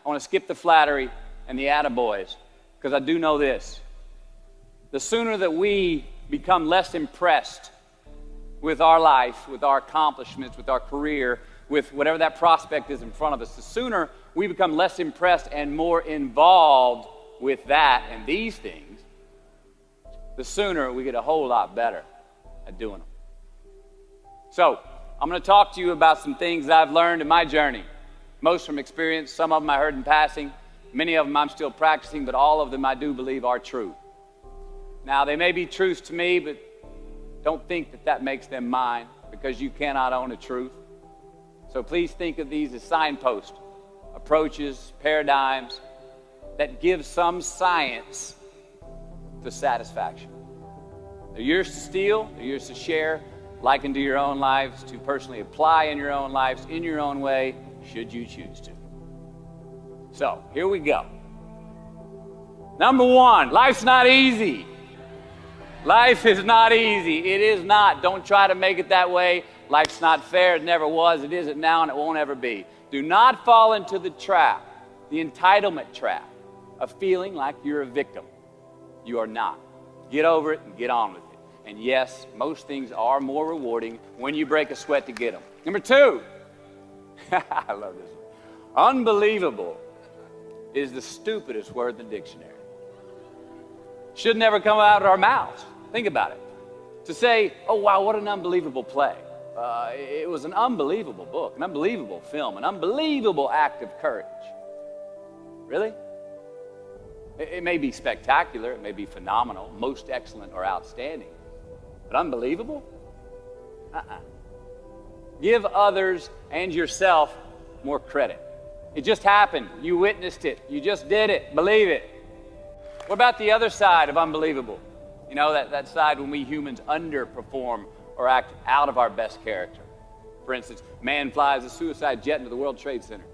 I want to skip the flattery and the attaboys, because I do know this. The sooner that we become less impressed with our life, with our accomplishments, with our career, with whatever that prospect is in front of us, the sooner we become less impressed and more involved with that and these things, the sooner we get a whole lot better at doing them. So, I'm going to talk to you about some things I've learned in my journey. Most from experience, some of them I heard in passing, many of them I'm still practicing, but all of them I do believe are true. Now, they may be truths to me, but don't think that that makes them mine, because you cannot own a truth. So please think of these as signposts, approaches, paradigms that give some science to satisfaction. They're yours to steal, they're yours to share, liken to your own lives, to personally apply in your own lives, in your own way, should you choose to. So, here we go. Number one, life's not easy. Life is not easy. It is not. Don't try to make it that way. Life's not fair. It never was. It isn't now, and it won't ever be. Do not fall into the trap, the entitlement trap, of feeling like you're a victim. You are not. Get over it and get on with it. And yes, most things are more rewarding when you break a sweat to get them. Number two, I love this one. Unbelievable is the stupidest word in the dictionary. Should never come out of our mouths. Think about it. To say, oh wow, what an unbelievable play. It was an unbelievable book, an unbelievable film, an unbelievable act of courage. Really? It may be spectacular, it may be phenomenal, most excellent or outstanding, but unbelievable? Give others and yourself more credit. It just happened. You witnessed it. You just did it. Believe it. What about the other side of unbelievable? You know, that side when we humans underperform or act out of our best character. For instance, man flies a suicide jet into the World Trade Center.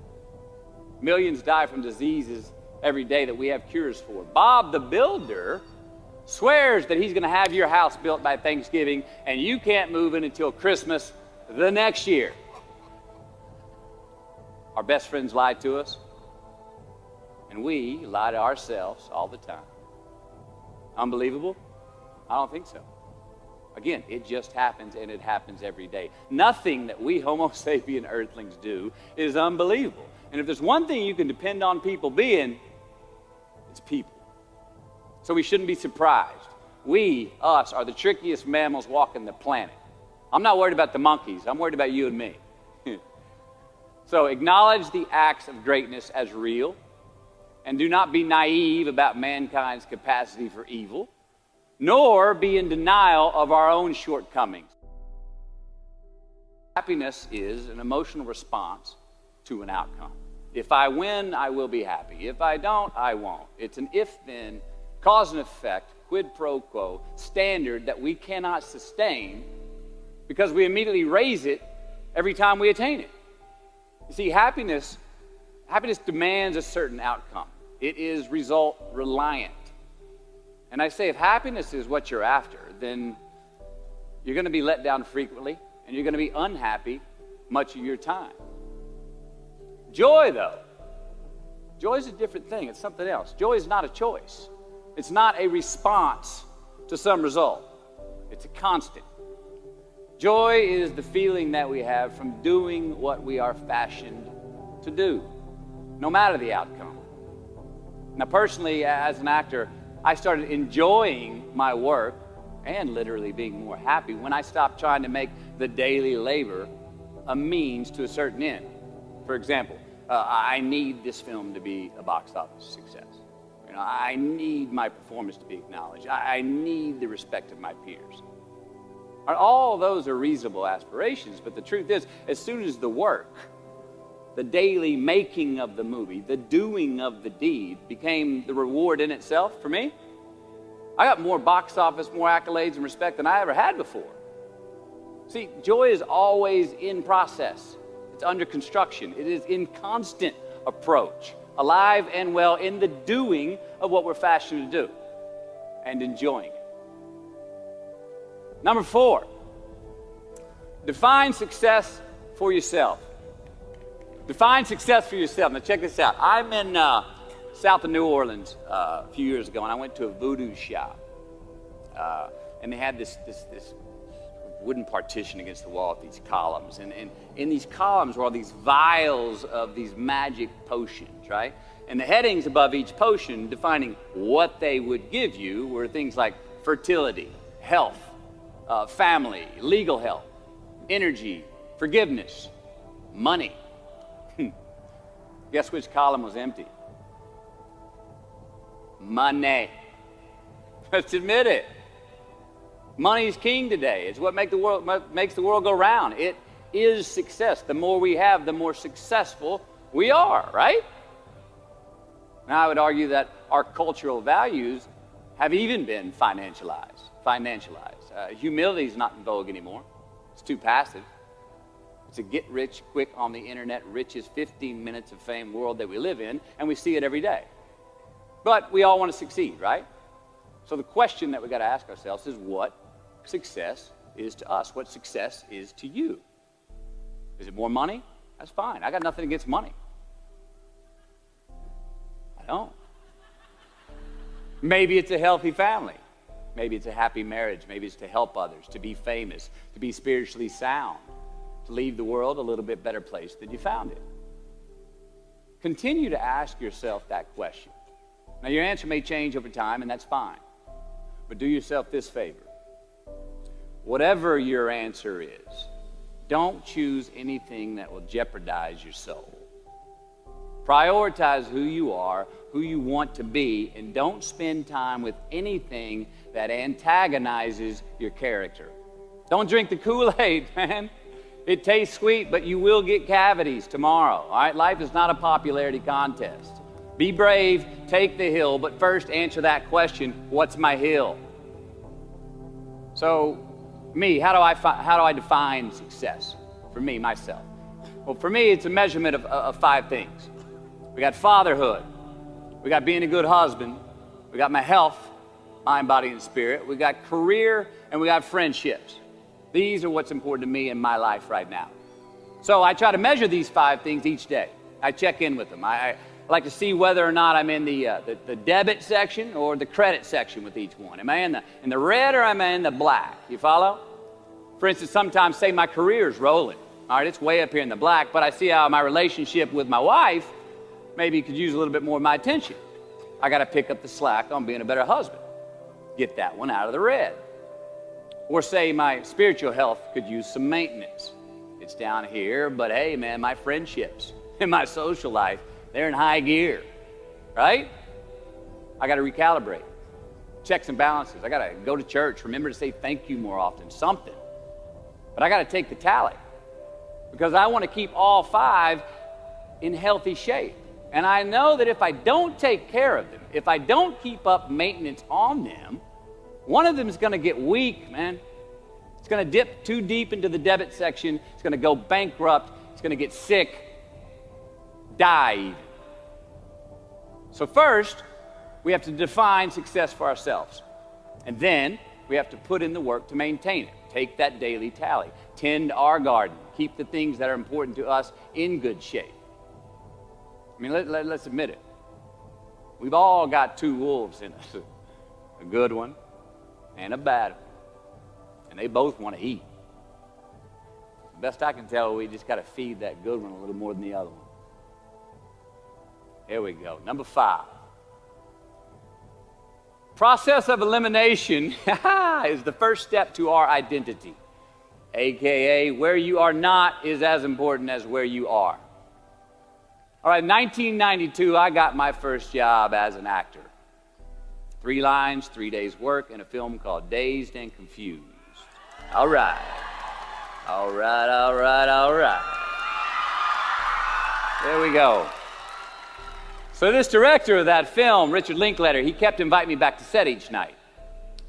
Millions die from diseases every day that we have cures for. Bob the Builder swears that he's going to have your house built by Thanksgiving, and you can't move in until Christmas the next year. Our best friends lie to us, and we lie to ourselves all the time. Unbelievable? I don't think so. Again, it just happens, and it happens every day. Nothing that we Homo sapien earthlings do is unbelievable. And if there's one thing you can depend on people being, it's people. So we shouldn't be surprised. We, us, are the trickiest mammals walking the planet. I'm not worried about the monkeys. I'm worried about you and me. So acknowledge the acts of greatness as real, and do not be naive about mankind's capacity for evil, nor be in denial of our own shortcomings. Happiness is an emotional response to an outcome. If I win, I will be happy. If I don't, I won't. It's an if-then, cause and effect, quid pro quo standard that we cannot sustain because we immediately raise it every time we attain it. You see, happiness demands a certain outcome. It is result reliant. And I say, if happiness is what you're after, then you're going to be let down frequently, and you're going to be unhappy much of your time. Joy, though, joy is a different thing. It's something else. Joy is not a choice. It's not a response to some result. It's a constant. Joy is the feeling that we have from doing what we are fashioned to do, no matter the outcome. Now, personally, as an actor, I started enjoying my work and literally being more happy when I stopped trying to make the daily labor a means to a certain end. For example, I need this film to be a box office success. You know, I need my performance to be acknowledged. I need the respect of my peers. All those are reasonable aspirations, but the truth is, as soon as the work, the daily making of the movie, the doing of the deed became the reward in itself for me, I got more box office, more accolades and respect than I ever had before. See, joy is always in process. It's under construction. It is in constant approach, alive and well in the doing of what we're fashioned to do and enjoying it. Number 4, define success for yourself. Define success for yourself. Now check this out. I'm in south of New Orleans a few years ago, and I went to a voodoo shop. And they had this wooden partition against the wall with these columns. And in these columns were all these vials of these magic potions, right? And the headings above each potion defining what they would give you were things like fertility, health, family, legal help, energy, forgiveness, money. Guess which column was empty? Money. Let's admit it. Money is king today. It's what makes the world go round. It is success. The more we have, the more successful we are, right? Now, I would argue that our cultural values have even been financialized. Humility is not in vogue anymore. It's too passive. It's a get rich quick on the internet, richest 15 minutes of fame world that we live in, and we see it every day. But we all want to succeed, right? So the question that we got to ask ourselves is what success is to us, what success is to you. Is it more money? That's fine. I got nothing against money. I don't. Maybe it's a healthy family. Maybe it's a happy marriage. Maybe it's to help others, to be famous, to be spiritually sound, to leave the world a little bit better place than you found it. Continue to ask yourself that question. Now, your answer may change over time, and that's fine. But do yourself this favor. Whatever your answer is, don't choose anything that will jeopardize your soul. Prioritize who you are, who you want to be, and don't spend time with anything that antagonizes your character. Don't drink the Kool-Aid, man. It tastes sweet, but you will get cavities tomorrow, all right? Life is not a popularity contest. Be brave, take the hill, but first answer that question, what's my hill? So, me, how do I define success? For me, myself. Well, for me, it's a measurement of 5 things. We got fatherhood. We got being a good husband. We got my health, mind, body, and spirit. We got career, and we got friendships. These are what's important to me in my life right now. So I try to measure these 5 things each day. I check in with them. I like to see whether or not I'm in the debit section or the credit section with each one. Am I in the red or am I in the black? You follow? For instance, sometimes say my career's rolling. All right, it's way up here in the black, but I see how my relationship with my wife maybe could use a little bit more of my attention. I got to pick up the slack on being a better husband. Get that one out of the red. Or say my spiritual health could use some maintenance. It's down here, but hey, man, my friendships and my social life, they're in high gear, right? I got to recalibrate. Checks and balances. I got to go to church. Remember to say thank you more often, something. But I got to take the tally because I want to keep all 5 in healthy shape. And I know that if I don't take care of them, if I don't keep up maintenance on them, one of them is going to get weak, man. It's going to dip too deep into the debit section. It's going to go bankrupt. It's going to get sick, die even. So first, we have to define success for ourselves. And then we have to put in the work to maintain it. Take that daily tally. Tend our garden. Keep the things that are important to us in good shape. I mean, let's admit it. We've all got 2 wolves in us. A good one and a bad one. And they both want to eat. Best I can tell, we just got to feed that good one a little more than the other one. Here we go. Number 5. Process of elimination is the first step to our identity. AKA, where you are not is as important as where you are. All right, 1992, I got my first job as an actor. 3 lines, 3 days work in a film called Dazed and Confused. All right. All right, all right, all right. There we go. So this director of that film, Richard Linklater, he kept inviting me back to set each night,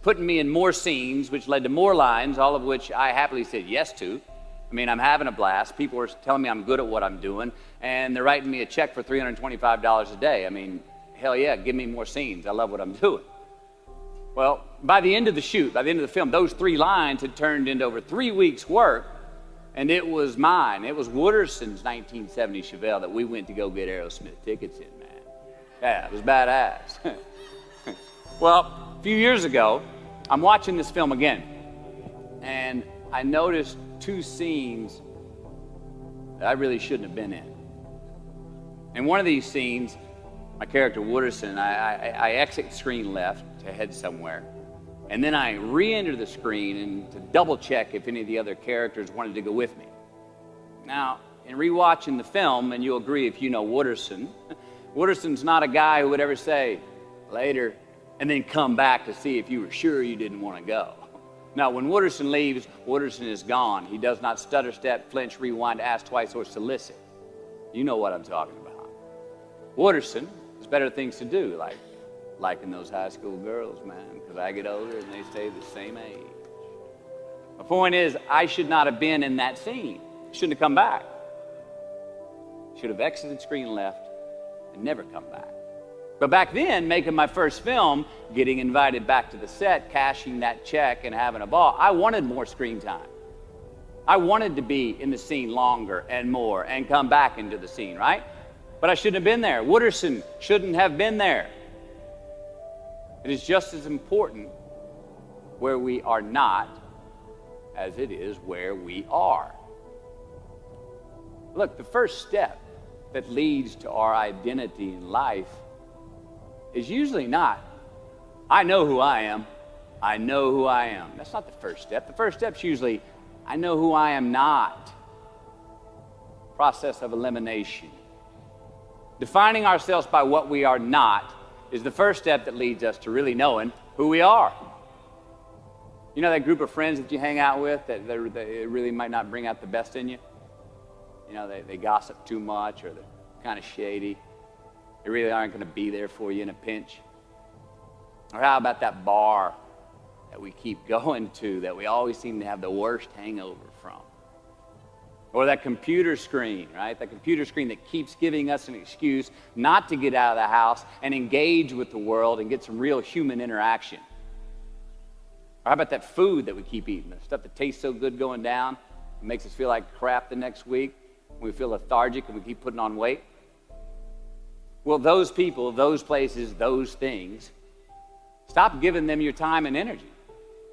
putting me in more scenes, which led to more lines, all of which I happily said yes to. I mean, I'm having a blast. People are telling me I'm good at what I'm doing, and they're writing me a check for $325 a day. I mean, hell yeah, give me more scenes. I love what I'm doing. Well, by the end of the shoot, by the end of the film, those 3 lines had turned into over 3 weeks' work, And it was mine. It was Wooderson's 1970 Chevelle that we went to go get Aerosmith tickets in, man. Yeah, it was badass. Well, a few years ago, I'm watching this film again, and I noticed two scenes that I really shouldn't have been in. In one of these scenes, my character Wooderson, I exit screen left to head somewhere, and then I re-enter the screen and to double check if any of the other characters wanted to go with me. Now, in rewatching the film, and you'll agree if you know Wooderson, Wooderson's not a guy who would ever say, later, and then come back to see if you were sure you didn't want to go. Now, when Wooderson leaves, Wooderson is gone. He does not stutter, step, flinch, rewind, ask twice, or solicit. You know what I'm talking about. Wooderson has better things to do, like liking those high school girls, man, because I get older and they stay the same age. My point is, I should not have been in that scene. Shouldn't have come back. Should have exited screen left and never come back. But back then, making my first film, getting invited back to the set, cashing that check and having a ball, I wanted more screen time. I wanted to be in the scene longer and more and come back into the scene, right? But I shouldn't have been there. Wooderson shouldn't have been there. It is just as important where we are not as it is where we are. Look, the first step that leads to our identity in life is usually not, I know who I am. I know who I am. That's not the first step. The first step's usually, I know who I am not. Process of elimination. Defining ourselves by what we are not is the first step that leads us to really knowing who we are. You know that group of friends that you hang out with that really might not bring out the best in you? You know, they gossip too much, or they're kind of shady. They really aren't going to be there for you in a pinch. Or how about that bar that we keep going to that we always seem to have the worst hangover from? Or that computer screen, right? That computer screen that keeps giving us an excuse not to get out of the house and engage with the world and get some real human interaction. Or how about that food that we keep eating, the stuff that tastes so good going down, it makes us feel like crap the next week, we feel lethargic and we keep putting on weight? Well, those people, those places, those things, stop giving them your time and energy.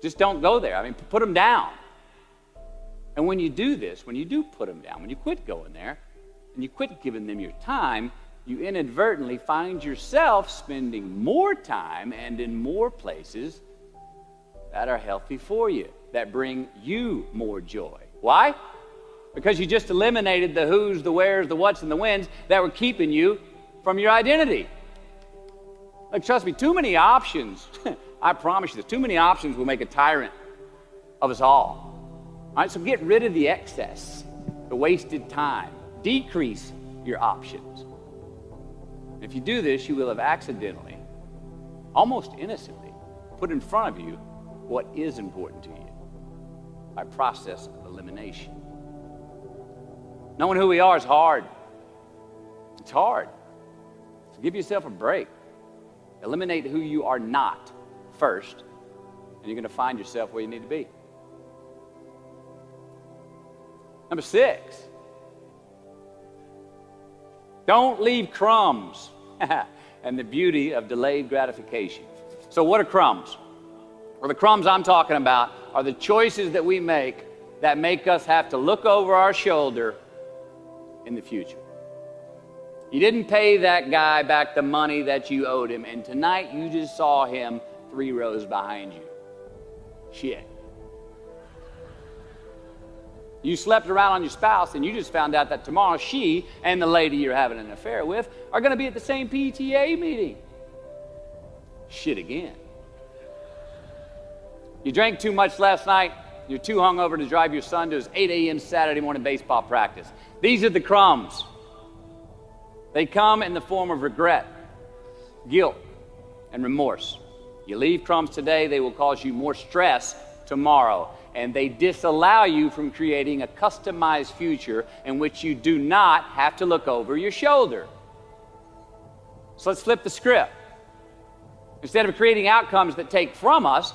Just don't go there. I mean, put them down. And when you do this, when you do put them down, when you quit going there, and you quit giving them your time, you inadvertently find yourself spending more time and in more places that are healthy for you, that bring you more joy. Why? Because you just eliminated the who's, the where's, the what's, and the when's that were keeping you from your identity. Like, trust me, too many options, I promise you this, too many options will make a tyrant of us all. All right, so get rid of the excess, the wasted time. Decrease your options. If you do this, you will have accidentally, almost innocently, put in front of you what is important to you by process of elimination. Knowing who we are is hard. It's hard. So give yourself a break. Eliminate who you are not first, and you're going to find yourself where you need to be. Number 6, don't leave crumbs and the beauty of delayed gratification. So what are crumbs? Well, the crumbs I'm talking about are the choices that we make that make us have to look over our shoulder in the future. You didn't pay that guy back the money that you owed him, and tonight you just saw him 3 rows behind you. Shit. You slept around on your spouse, and you just found out that tomorrow she and the lady you're having an affair with are going to be at the same PTA meeting. Shit again. You drank too much last night. You're too hungover to drive your son to his 8 a.m. Saturday morning baseball practice. These are the crumbs. They come in the form of regret, guilt, and remorse. You leave crumbs today, they will cause you more stress tomorrow. And they disallow you from creating a customized future in which you do not have to look over your shoulder. So let's flip the script. Instead of creating outcomes that take from us,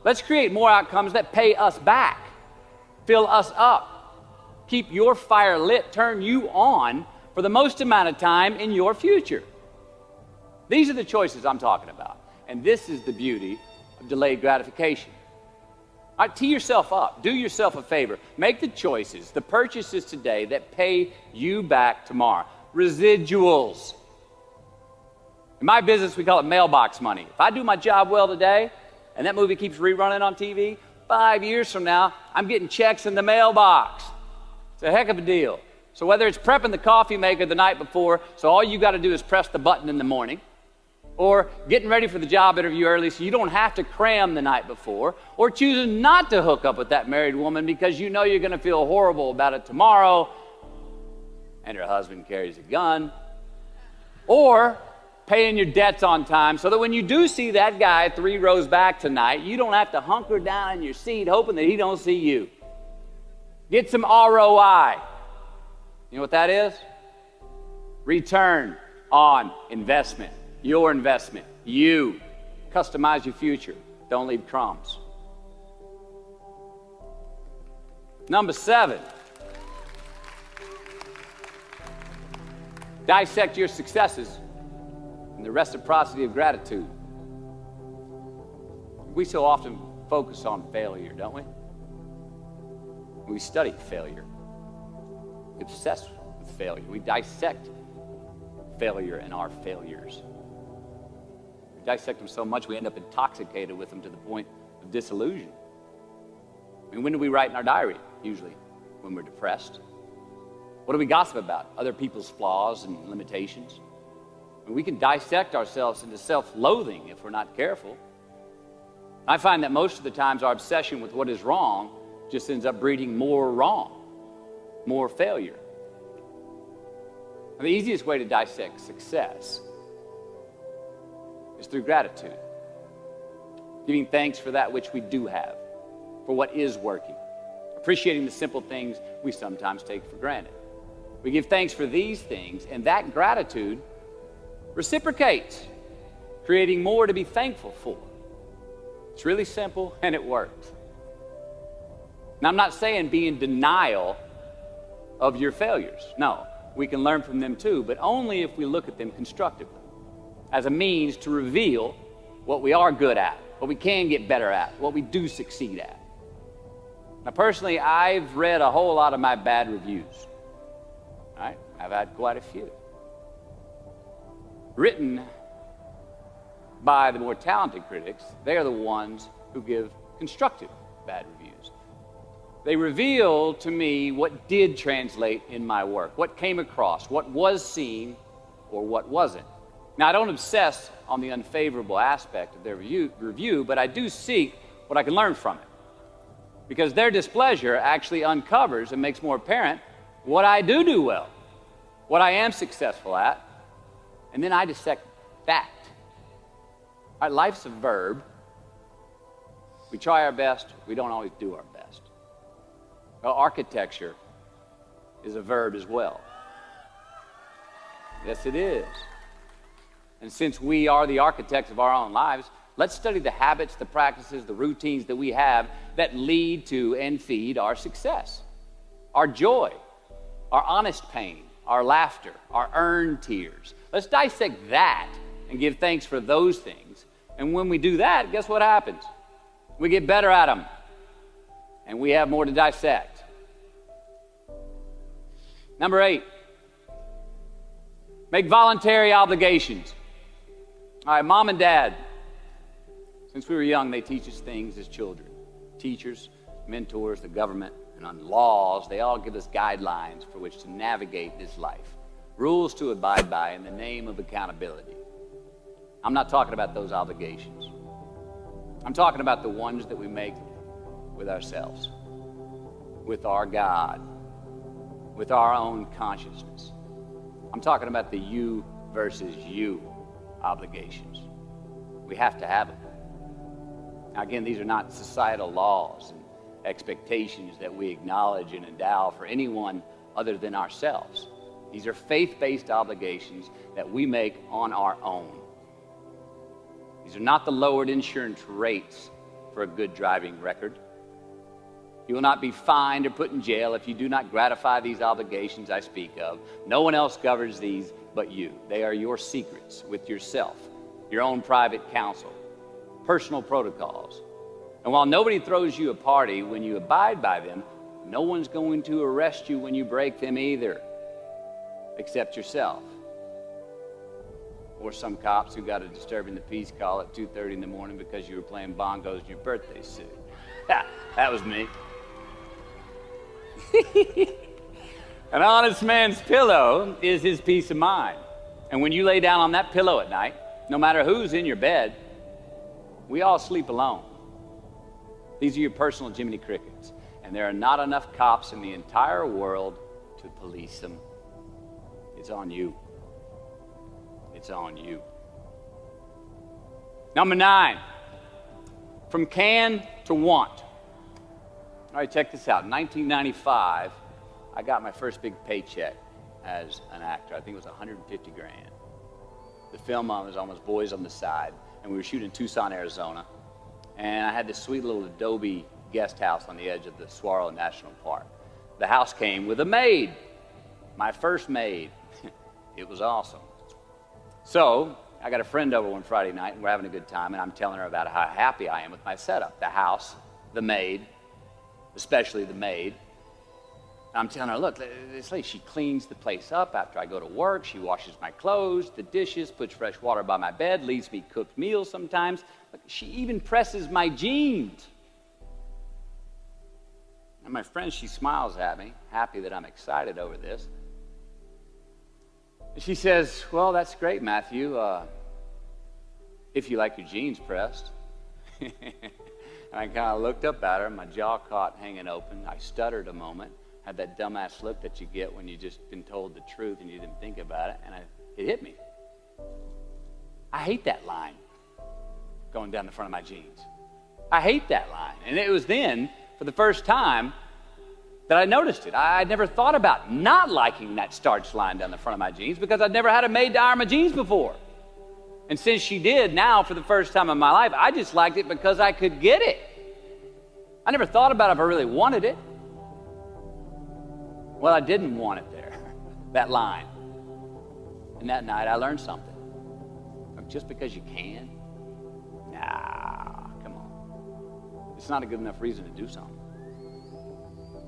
let's create more outcomes that pay us back, fill us up, keep your fire lit, turn you on for the most amount of time in your future. These are the choices I'm talking about. And this is the beauty of delayed gratification. All right, tee yourself up. Do yourself a favor. Make the choices, the purchases today that pay you back tomorrow. Residuals. In my business, we call it mailbox money. If I do my job well today, and that movie keeps rerunning on TV, 5 years from now, I'm getting checks in the mailbox. It's a heck of a deal. So whether it's prepping the coffee maker the night before, so all you got to do is press the button in the morning, or getting ready for the job interview early so you don't have to cram the night before, or choosing not to hook up with that married woman because you know you're going to feel horrible about it tomorrow, and her husband carries a gun, or paying your debts on time so that when you do see that guy 3 rows back tonight, you don't have to hunker down in your seat hoping that he don't see you. Get some ROI. You know what that is? Return on investment. Your investment. You. Customize your future. Don't leave crumbs. Number 7. Dissect your successes and the reciprocity of gratitude. We so often focus on failure, don't we? We study failure. We obsess with failure. We dissect failure and our failures. We dissect them so much we end up intoxicated with them to the point of disillusion. I mean, when do we write in our diary? Usually when we're depressed. What do we gossip about? Other people's flaws and limitations. I mean, we can dissect ourselves into self-loathing if we're not careful. I find that most of the times our obsession with what is wrong just ends up breeding more wrong, more failure. And the easiest way to dissect success is through gratitude. Giving thanks for that which we do have, for what is working. Appreciating the simple things we sometimes take for granted. We give thanks for these things, and that gratitude reciprocates, creating more to be thankful for. It's really simple, and it works. Now, I'm not saying be in denial of your failures. No, we can learn from them too, but only if we look at them constructively, as a means to reveal what we are good at, what we can get better at, what we do succeed at. Now, personally, I've read a whole lot of my bad reviews. All right? I've had quite a few. Written by the more talented critics, they are the ones who give constructive bad reviews. They reveal to me what did translate in my work, what came across, what was seen, or what wasn't. Now, I don't obsess on the unfavorable aspect of their review, but I do seek what I can learn from it. Because their displeasure actually uncovers and makes more apparent what I do well, what I am successful at, and then I dissect that. All right, life's a verb. We try our best, we don't always do our best. Well, architecture is a verb as well. Yes, it is. And since we are the architects of our own lives, let's study the habits, the practices, the routines that we have that lead to and feed our success, our joy, our honest pain, our laughter, our earned tears. Let's dissect that and give thanks for those things. And when we do that, guess what happens? We get better at them, and we have more to dissect. Number 8, make voluntary obligations. All right, mom and dad, since we were young, they teach us things as children. Teachers, mentors, the government, and on laws, they all give us guidelines for which to navigate this life. Rules to abide by in the name of accountability. I'm not talking about those obligations. I'm talking about the ones that we make with ourselves, with our God, with our own consciousness. I'm talking about the you versus you obligations. We have to have them. Now, again, these are not societal laws and expectations that we acknowledge and endow for anyone other than ourselves. These are faith-based obligations that we make on our own. These are not the lowered insurance rates for a good driving record. You will not be fined or put in jail if you do not gratify these obligations I speak of. No one else governs these but you. They are your secrets with yourself, your own private counsel, personal protocols. And while nobody throws you a party when you abide by them, no one's going to arrest you when you break them either, except yourself. Or some cops who got a disturbing the peace call at 2:30 in the morning because you were playing bongos in your birthday suit. That was me. An honest man's pillow is his peace of mind. And when you lay down on that pillow at night, no matter who's in your bed, we all sleep alone. These are your personal Jiminy Crickets. And there are not enough cops in the entire world to police them. It's on you. It's on you. Number 9, from can to want. All right, check this out. In 1995, I got my first big paycheck as an actor. I think it was 150 grand. The film was almost Boys on the Side, and we were shooting in Tucson, Arizona. And I had this sweet little adobe guest house on the edge of the Saguaro National Park. The house came with a maid, my first maid. It was awesome. So I got a friend over one Friday night, and we're having a good time, and I'm telling her about how happy I am with my setup. The house, the maid, especially the maid. And I'm telling her, look, this lady, she cleans the place up after I go to work. She washes my clothes, the dishes, puts fresh water by my bed, leaves me cooked meals sometimes. Look, she even presses my jeans. And my friend, she smiles at me, happy that I'm excited over this. And she says, well, that's great, Matthew, if you like your jeans pressed. And I kind of looked up at her, my jaw caught hanging open. I stuttered a moment, had that dumbass look that you get when you've just been told the truth and you didn't think about it, and it hit me. I hate that line going down the front of my jeans. I hate that line. And it was then, for the first time, that I noticed it. I'd never thought about not liking that starch line down the front of my jeans because I'd never had a maid to iron my jeans before. And since she did, now for the first time in my life, I just liked it because I could get it. I never thought about if I really wanted it. Well, I didn't want it there, that line. And that night I learned something. Just because you can, nah, come on. It's not a good enough reason to do something.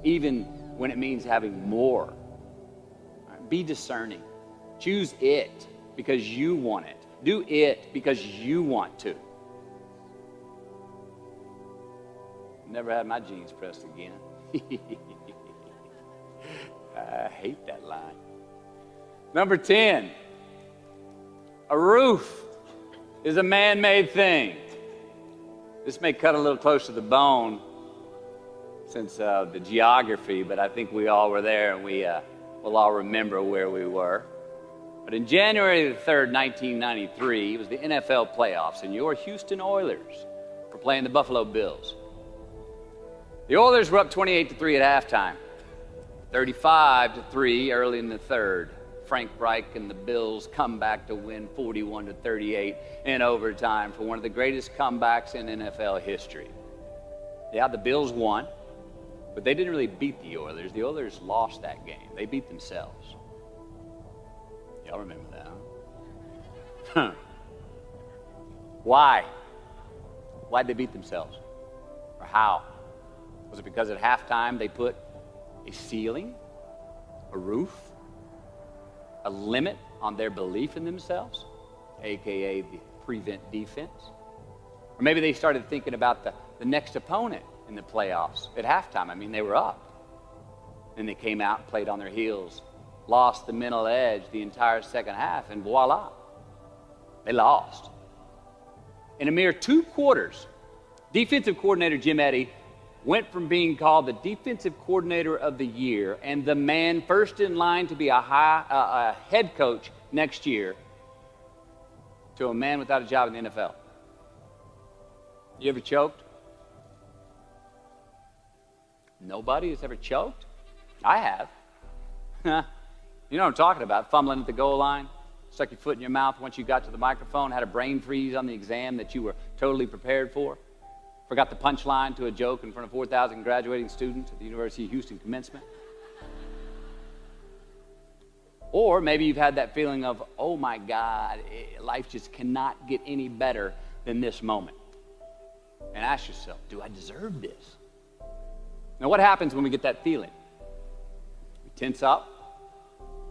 Even when it means having more. Be discerning. Choose it because you want it. Do it because you want to. Never had my jeans pressed again. I hate that line. Number 10, a roof is a man-made thing. This may cut a little close to the bone since the geography, but I think we all were there and we'll all remember where we were. But in January the 3rd, 1993, it was the NFL playoffs, and your Houston Oilers were playing the Buffalo Bills. The Oilers were up 28-3 at halftime, 35-3 early in the third. Frank Reich and the Bills come back to win 41-38 in overtime for one of the greatest comebacks in NFL history. Yeah, the Bills won, but they didn't really beat the Oilers. The Oilers lost that game. They beat themselves. Y'all remember that, huh? Why? Why'd they beat themselves? Or how? Was it because at halftime they put a ceiling, a roof, a limit on their belief in themselves, aka the prevent defense? Or maybe they started thinking about the next opponent in the playoffs at halftime. I mean, they were up. Then they came out and played on their heels, lost the mental edge the entire second half, and voila, they lost. In a mere 2 quarters, defensive coordinator Jim Eddy went from being called the defensive coordinator of the year and the man first in line to be a head coach next year to a man without a job in the NFL. You ever choked? Nobody has ever choked? I have. You know what I'm talking about, fumbling at the goal line, stuck your foot in your mouth once you got to the microphone, had a brain freeze on the exam that you were totally prepared for. Forgot the punchline to a joke in front of 4,000 graduating students at the University of Houston commencement. Or maybe you've had that feeling of, oh my God, life just cannot get any better than this moment. And ask yourself, do I deserve this? Now, what happens when we get that feeling? We tense up.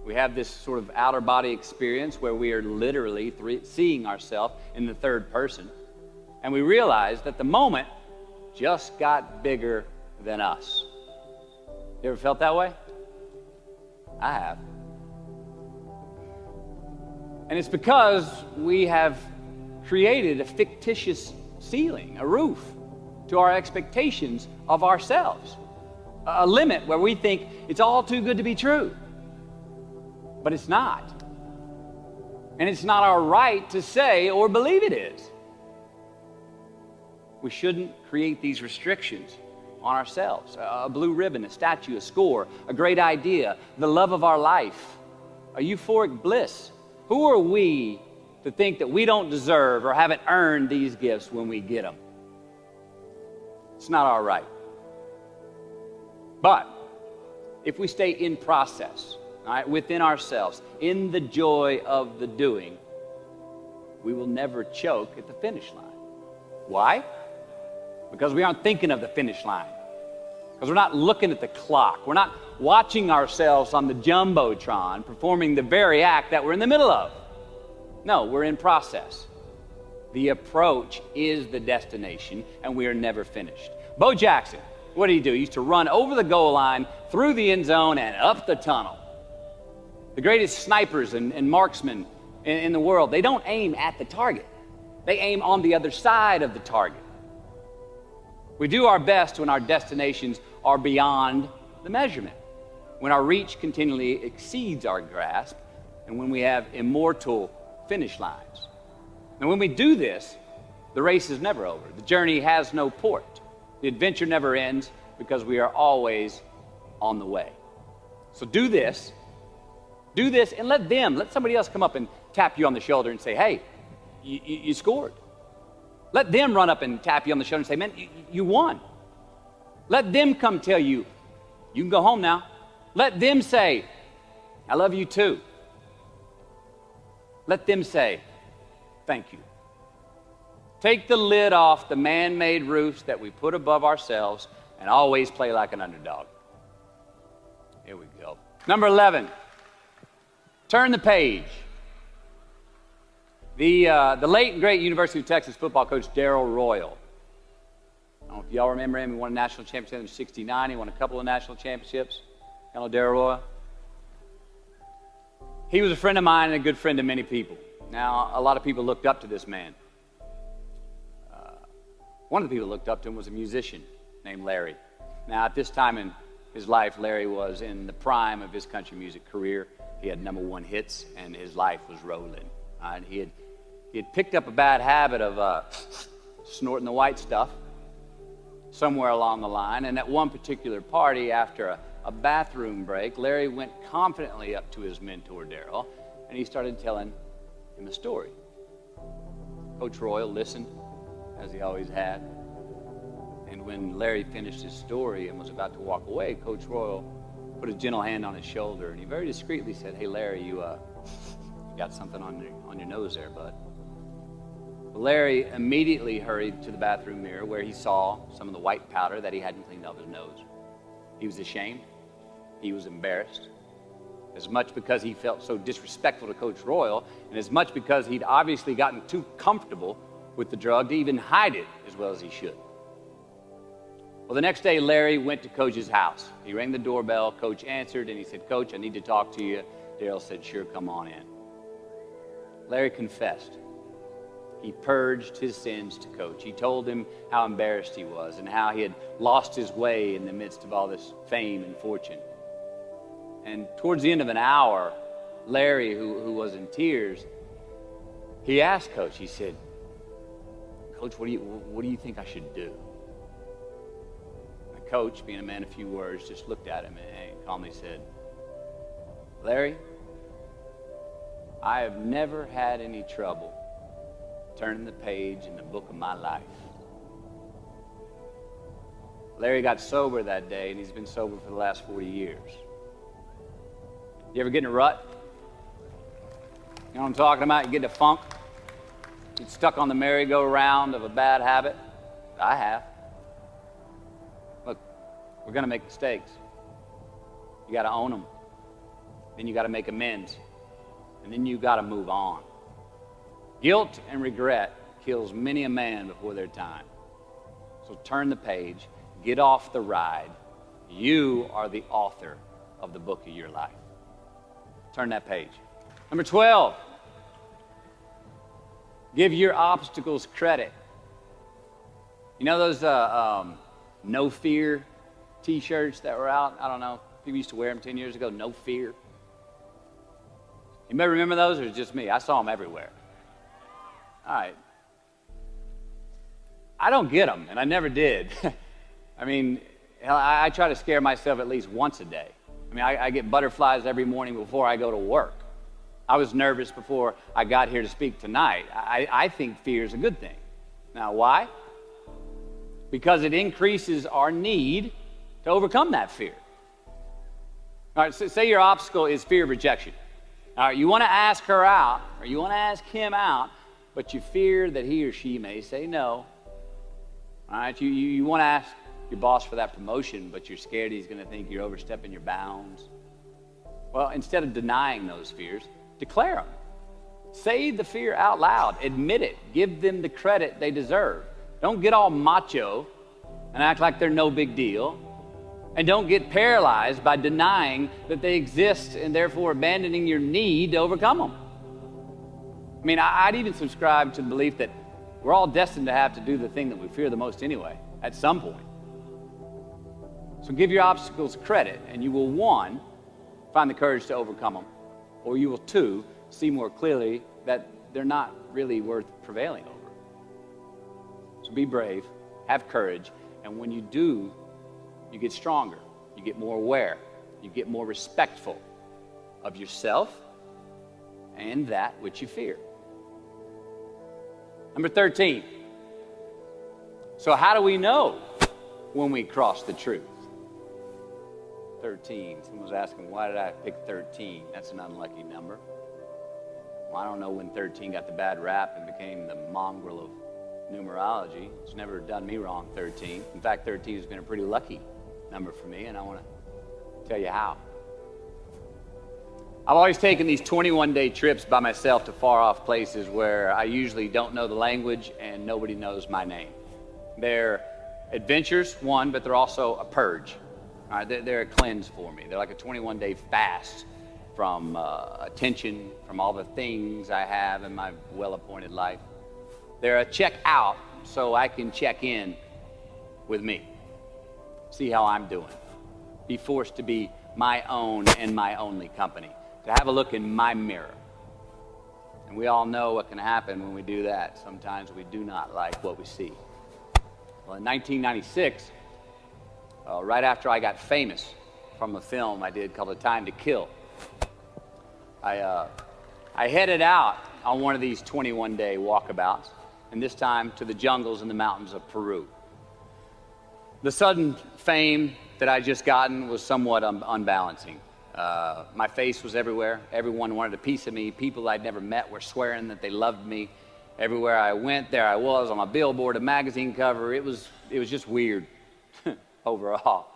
We have this sort of outer body experience where we are literally seeing ourselves in the third person. And we realize that the moment just got bigger than us. You ever felt that way? I have. And it's because we have created a fictitious ceiling, a roof to our expectations of ourselves. A limit where we think it's all too good to be true. But it's not. And it's not our right to say or believe it is. We shouldn't create these restrictions on ourselves. A blue ribbon, a statue, a score, a great idea, the love of our life, a euphoric bliss. Who are we to think that we don't deserve or haven't earned these gifts when we get them? It's not our right. But if we stay in process, all right, within ourselves, in the joy of the doing, we will never choke at the finish line. Why? Because we aren't thinking of the finish line. Because we're not looking at the clock. We're not watching ourselves on the Jumbotron performing the very act that we're in the middle of. No, we're in process. The approach is the destination, and we are never finished. Bo Jackson, what did he do? He used to run over the goal line, through the end zone, and up the tunnel. The greatest snipers and marksmen in the world, they don't aim at the target. They aim on the other side of the target. We do our best when our destinations are beyond the measurement, when our reach continually exceeds our grasp, and when we have immortal finish lines. And when we do this, the race is never over. The journey has no port. The adventure never ends because we are always on the way. So do this, and let somebody else come up and tap you on the shoulder and say, hey, you scored. Let them run up and tap you on the shoulder and say, man, you won. Let them come tell you, you can go home now. Let them say, I love you too. Let them say, thank you. Take the lid off the man-made roofs that we put above ourselves and always play like an underdog. Here we go. Number 11, turn the page. The late and great University of Texas football coach Darrell Royal. I don't know if y'all remember him. He won a national championship in '69. He won a couple of national championships. You know Darrell Royal? He was a friend of mine and a good friend to many people. Now, a lot of people looked up to this man. One of the people who looked up to him was a musician named Larry. Now, at this time in his life, Larry was in the prime of his country music career. He had #1 hits, and his life was rolling. He had picked up a bad habit of snorting the white stuff somewhere along the line, and at one particular party, after a bathroom break, Larry went confidently up to his mentor, Darrell, and he started telling him a story. Coach Royal listened, as he always had, and when Larry finished his story and was about to walk away, Coach Royal put a gentle hand on his shoulder, and he very discreetly said, hey, Larry, you got something on your nose there, bud. Larry immediately hurried to the bathroom mirror where he saw some of the white powder that he hadn't cleaned off his nose. He was ashamed. He was embarrassed. As much because he felt so disrespectful to Coach Royal, and as much because he'd obviously gotten too comfortable with the drug to even hide it as well as he should. Well, the next day, Larry went to Coach's house. He rang the doorbell. Coach answered, and he said, Coach, I need to talk to you. Darrell said, sure, come on in. Larry confessed. He purged his sins to Coach. He told him how embarrassed he was and how he had lost his way in the midst of all this fame and fortune. And towards the end of an hour, Larry, who was in tears, he asked Coach, he said, Coach, what do you think I should do? And Coach, being a man of few words, just looked at him and calmly said, Larry, I have never had any trouble turning the page in the book of my life. Larry got sober that day, and he's been sober for the last 40 years. You ever get in a rut? You know what I'm talking about? You get in a funk? You get stuck on the merry-go-round of a bad habit? I have. Look, we're going to make mistakes. You got to own them. Then you got to make amends. And then you got to move on. Guilt and regret kills many a man before their time. So turn the page. Get off the ride. You are the author of the book of your life. Turn that page. Number 12. Give your obstacles credit. You know those no fear t-shirts that were out? I don't know. People used to wear them 10 years ago. No fear. You may remember those, or it's just me? I saw them everywhere. All right. I don't get them, and I never did. I mean, I try to scare myself at least once a day. I mean, I get butterflies every morning before I go to work. I was nervous before I got here to speak tonight. I think fear is a good thing. Now, why? Because it increases our need to overcome that fear. All right, so say your obstacle is fear of rejection. All right, you want to ask her out, or you want to ask him out, but you fear that he or she may say no. All right, you want to ask your boss for that promotion, but you're scared he's going to think you're overstepping your bounds. Well, instead of denying those fears, declare them. Say the fear out loud. Admit it. Give them the credit they deserve. Don't get all macho and act like they're no big deal. And don't get paralyzed by denying that they exist and therefore abandoning your need to overcome them. I mean, I'd even subscribe to the belief that we're all destined to have to do the thing that we fear the most anyway, at some point. So give your obstacles credit, and you will, 1, find the courage to overcome them, or you will, 2, see more clearly that they're not really worth prevailing over. So be brave, have courage, and when you do, you get stronger, you get more aware, you get more respectful of yourself and that which you fear. Number 13. So how do we know when we cross the truth? 13. Someone was asking, why did I pick 13? That's an unlucky number. Well, I don't know when 13 got the bad rap and became the mongrel of numerology. It's never done me wrong, 13. In fact, 13 has been a pretty lucky number for me, and I want to tell you how. I've always taken these 21-day trips by myself to far-off places where I usually don't know the language and nobody knows my name. They're adventures, one, but they're also a purge. All right, they're a cleanse for me. They're like a 21-day fast from attention, from all the things I have in my well-appointed life. They're a check out so I can check in with me, see how I'm doing, be forced to be my own and my only company, to have a look in my mirror. And we all know what can happen when we do that. Sometimes we do not like what we see. Well, in 1996, right after I got famous from a film I did called A Time to Kill, I headed out on one of these 21-day walkabouts, and this time to the jungles and the mountains of Peru. The sudden fame that I just gotten was somewhat unbalancing. My face was everywhere. Everyone wanted a piece of me. People I'd never met were swearing that they loved me. Everywhere I went, there I was on a billboard, a magazine cover. It was just weird overall.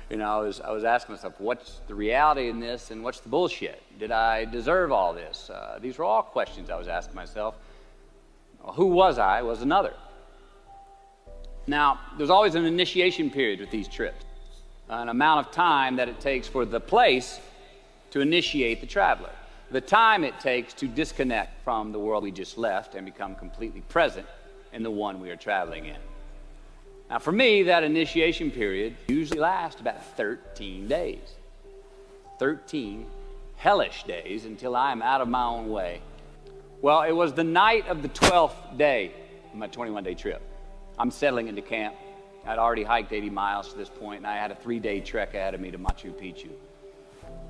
You know, I was asking myself, what's the reality in this and what's the bullshit? Did I deserve all this? These were all questions I was asking myself. Who was I was another. Now, there's always an initiation period with these trips, an amount of time that it takes for the place to initiate the traveler, the time it takes to disconnect from the world we just left and become completely present in the one we are traveling in. Now, for me, that initiation period usually lasts about 13 days. 13 hellish days until I am out of my own way. Well, it was the night of the 12th day of my 21-day trip. I'm settling into camp. I'd already hiked 80 miles to this point, and I had a 3-day trek ahead of me to Machu Picchu.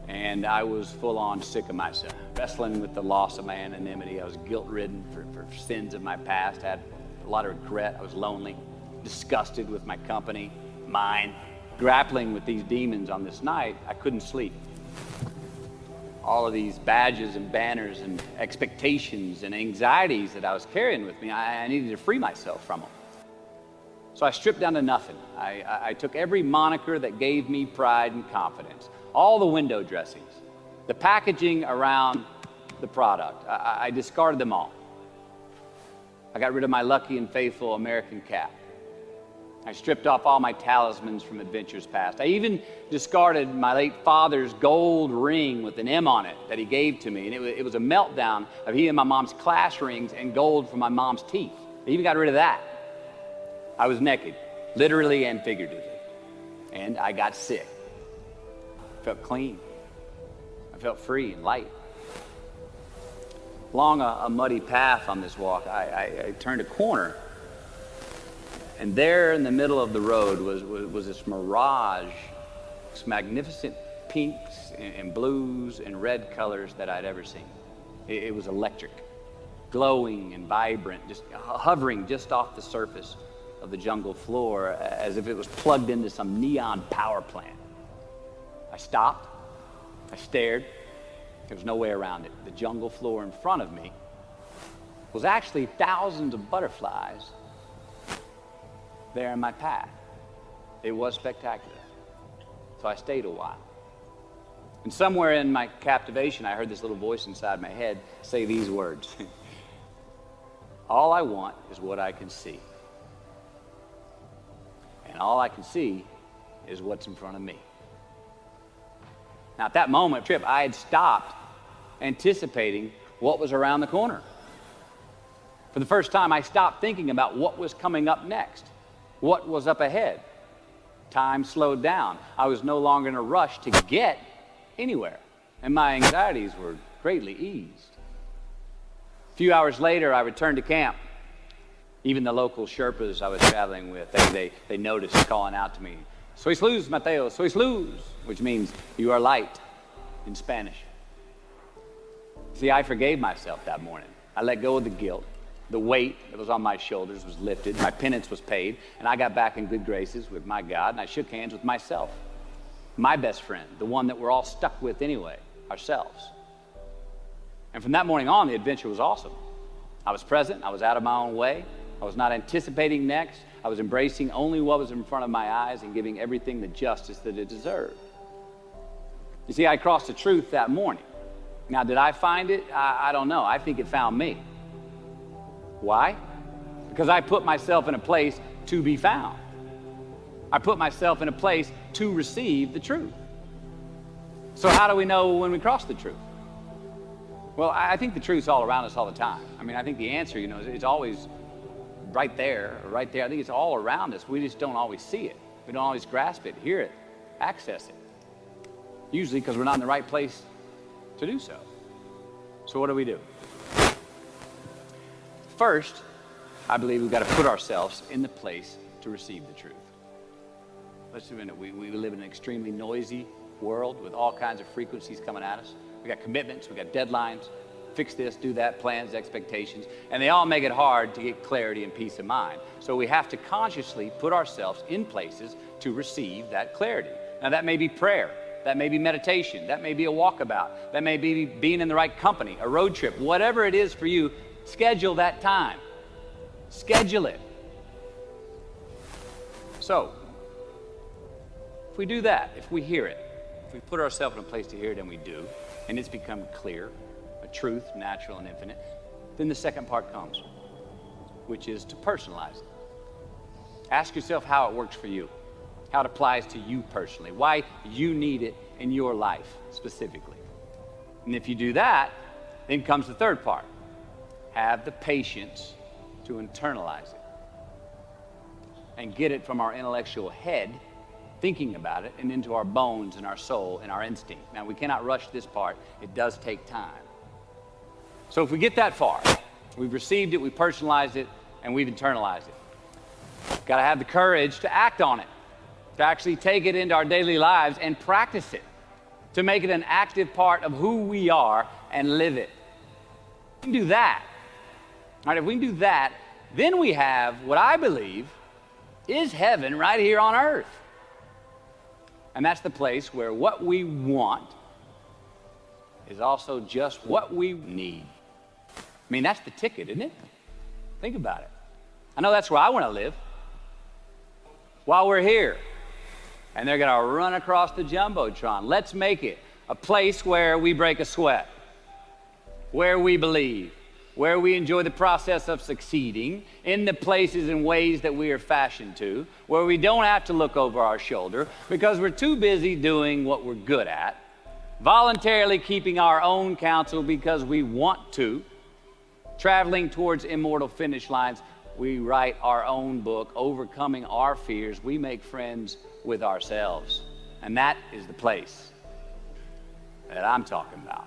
And I was full-on sick of myself, wrestling with the loss of my anonymity. I was guilt-ridden for sins of my past. I had a lot of regret. I was lonely, disgusted with my company. mine, grappling with these demons on this night, I couldn't sleep. All of these badges and banners and expectations and anxieties that I was carrying with me, I needed to free myself from them. So I stripped down to nothing. I took every moniker that gave me pride and confidence, all the window dressings, the packaging around the product. I discarded them all. I got rid of my lucky and faithful American cap. I stripped off all my talismans from adventures past. I even discarded my late father's gold ring with an M on it that he gave to me. And it was a meltdown of he and my mom's class rings and gold from my mom's teeth. I even got rid of that. I was naked, literally and figuratively. And I got sick. I felt clean. I felt free and light. Along a muddy path on this walk, I turned a corner. And there in the middle of the road was this mirage, this magnificent pinks and blues and red colors that I'd ever seen. It was electric, glowing and vibrant, just hovering just off the surface of the jungle floor as if it was plugged into some neon power plant. I stopped, I stared, there was no way around it. The jungle floor in front of me was actually thousands of butterflies there in my path. It was spectacular. So I stayed a while. And somewhere in my captivation, I heard this little voice inside my head say these words. All I want is what I can see. And all I can see is what's in front of me. Now at that moment, I had stopped anticipating what was around the corner. For the first time, I stopped thinking about what was coming up next. What was up ahead? Time slowed down. I was no longer in a rush to get anywhere, and my anxieties were greatly eased. A few hours later, I returned to camp. Even the local Sherpas I was traveling with, they noticed calling out to me, "Sois luz, Mateo, sois luz," which means you are light in Spanish. See, I forgave myself that morning. I let go of the guilt. The weight that was on my shoulders was lifted, my penance was paid, and I got back in good graces with my God, and I shook hands with myself, my best friend, the one that we're all stuck with anyway, ourselves. And from that morning on, the adventure was awesome. I was present, I was out of my own way, I was not anticipating next, I was embracing only what was in front of my eyes and giving everything the justice that it deserved. You see, I crossed the truth that morning. Now, did I find it? I don't know. I think it found me. Why? Because I put myself in a place to be found. I put myself in a place to receive the truth. So how do we know when we cross the truth? Well, I think the truth's all around us all the time. I mean, I think the answer, it's always right there. I think it's all around us. We just don't always see it. We don't always grasp it, hear it, access it. Usually because we're not in the right place to do so. So what do? First, I believe we've got to put ourselves in the place to receive the truth. Let's admit it. We live in an extremely noisy world with all kinds of frequencies coming at us. We got commitments, we got deadlines, fix this, do that, plans, expectations, and they all make it hard to get clarity and peace of mind. So we have to consciously put ourselves in places to receive that clarity. Now that may be prayer, that may be meditation, that may be a walkabout, that may be being in the right company, a road trip, whatever it is for you. Schedule that time. Schedule it. So, if we do that, if we hear it, if we put ourselves in a place to hear it, and we do, and it's become clear, a truth, natural and infinite, then the second part comes, which is to personalize it. Ask yourself how it works for you, how it applies to you personally, why you need it in your life specifically. And if you do that, then comes the third part. Have the patience to internalize it and get it from our intellectual head, thinking about it, and into our bones and our soul and our instinct. Now, we cannot rush this part. It does take time. So if we get that far, we've received it, we personalized it, and we've internalized it. Got to have the courage to act on it, to actually take it into our daily lives and practice it, to make it an active part of who we are and live it. We can do that. All right, if we can do that, then we have what I believe is heaven right here on earth. And that's the place where what we want is also just what we need. I mean, that's the ticket, isn't it? Think about it. I know that's where I want to live. While we're here, and they're going to run across the Jumbotron. Let's make it a place where we break a sweat, where we believe, where we enjoy the process of succeeding in the places and ways that we are fashioned to, where we don't have to look over our shoulder because we're too busy doing what we're good at, voluntarily keeping our own counsel because we want to, traveling towards immortal finish lines. We write our own book, overcoming our fears. We make friends with ourselves. And that is the place that I'm talking about.